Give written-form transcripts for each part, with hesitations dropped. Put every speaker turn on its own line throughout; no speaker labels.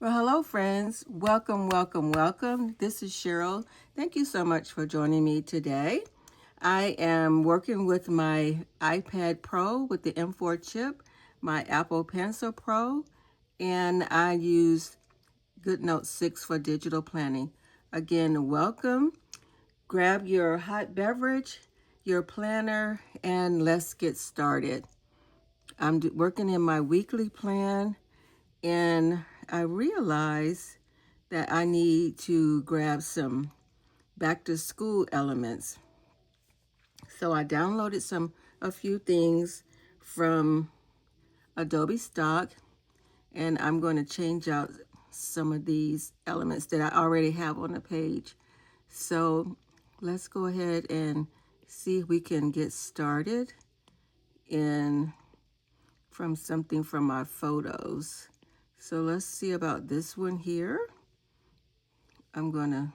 Well, hello, friends. Welcome, welcome, welcome. This is Cheryl. Thank you so much for joining me today. I am working with my iPad Pro with the M4 chip, my Apple Pencil Pro, and I use GoodNotes 6 for digital planning. Again, welcome. Grab your hot beverage, your planner, and let's get started. I'm working in my weekly plan, and I realized that I need to grab some back to school elements. So I downloaded a few things from Adobe Stock, and I'm going to change out some of these elements that I already have on the page. So let's go ahead and see if we can get started in from something from my photos. So let's see about this one here. I'm going to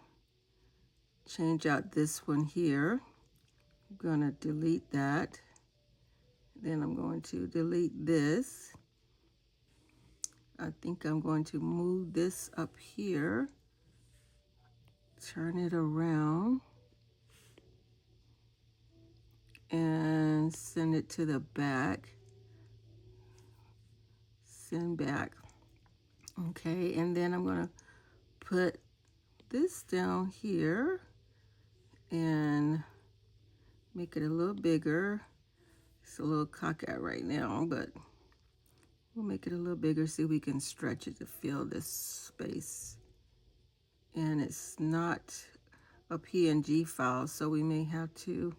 change out this one here. I'm going to delete that. Then I'm going to delete this. I think I'm going to move this up here, turn it around, and send it to the back. Send back. Okay, and then I'm going to put this down here and make it a little bigger. It's a little cockeyed right now, but we'll make it a little bigger, see if we can stretch it to fill this space. And it's not a PNG file, so we may have to,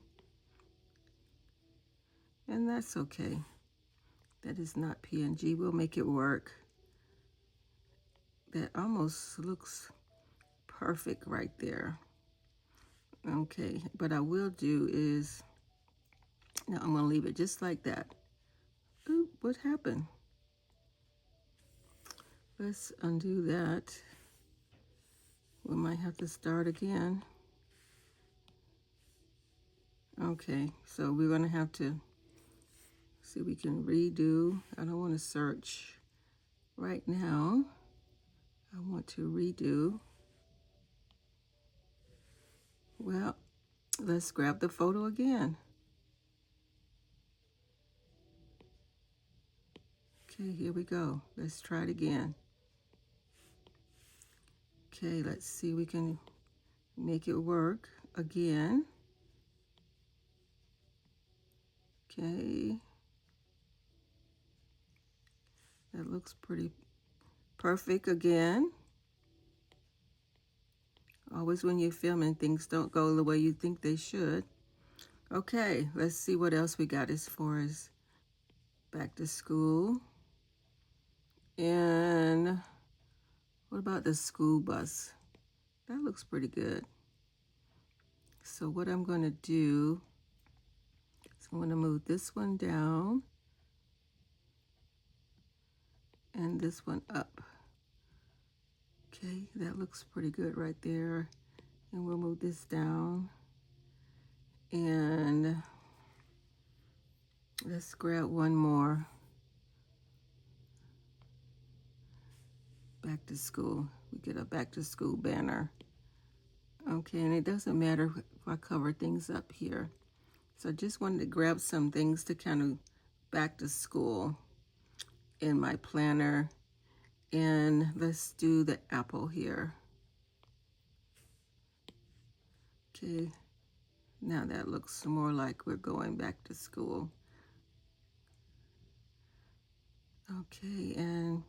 and that's okay. That is not PNG. We'll make it work. That almost looks perfect right there. Okay, what I will do is, now I'm going to leave it just like that. Ooh, what happened? Let's undo that. We might have to start again. Okay, so we're going to have to see if we can redo. I don't want to search right now. I want to redo. Well, let's grab the photo again. Okay, here we go. Let's try it again. Okay, let's see if we can make it work again. Okay. That looks pretty perfect again. Always when you're filming, things don't go the way you think they should. Okay, let's see what else we got as far as back to school. And what about the school bus? That looks pretty good. So what I'm going to do is I'm going to move this one down and this one up. Okay, that looks pretty good right there. And we'll move this down. And let's grab one more. Back to school. We get a back to school banner. Okay, and it doesn't matter if I cover things up here. So I just wanted to grab some things to kind of back to school in my planner. And let's do the apple here. Okay, now that looks more like we're going back to school. Okay, and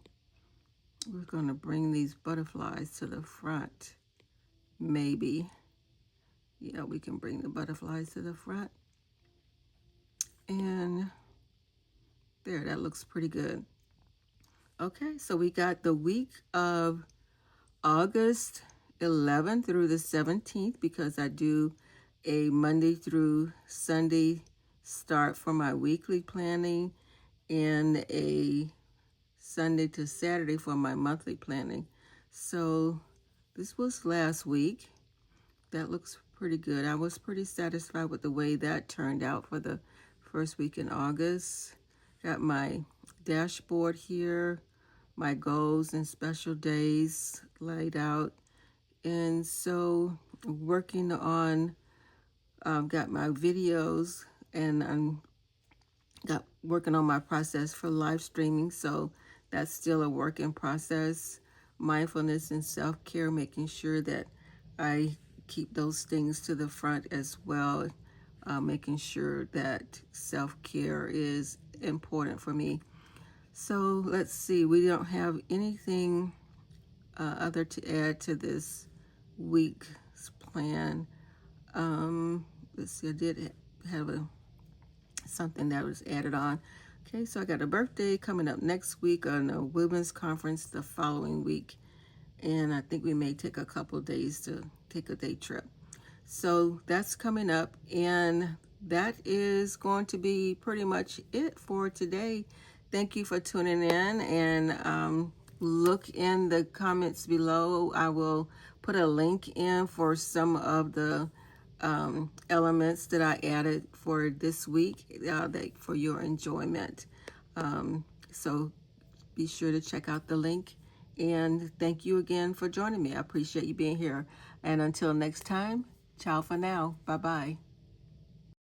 we're going to bring these butterflies to the front. Maybe. Yeah, we can bring the butterflies to the front. And there, that looks pretty good. Okay, so we got the week of August 11th through the 17th because I do a Monday through Sunday start for my weekly planning and a Sunday to Saturday for my monthly planning. So this was last week. That looks pretty good. I was pretty satisfied with the way that turned out for the first week in August. Got my dashboard here my goals and special days laid out. And so working on, got my videos, and I'm got working on my process for live streaming. So that's still a work in process. Mindfulness and self-care, making sure that I keep those things to the front as well. Making sure that self-care is important for me. So let's see, we don't have anything other to add to this week's plan. Let's see, I did have something that was added on. Okay, so I got a birthday coming up next week, on a women's conference the following week, and I think we may take a couple of days to take a day trip. So that's coming up, and that is going to be pretty much it for today. Thank you for tuning in, and look in the comments below. I will put a link in for some of the elements that I added for this week, for your enjoyment. So be sure to check out the link. And thank you again for joining me. I appreciate you being here. And until next time, ciao for now. Bye-bye.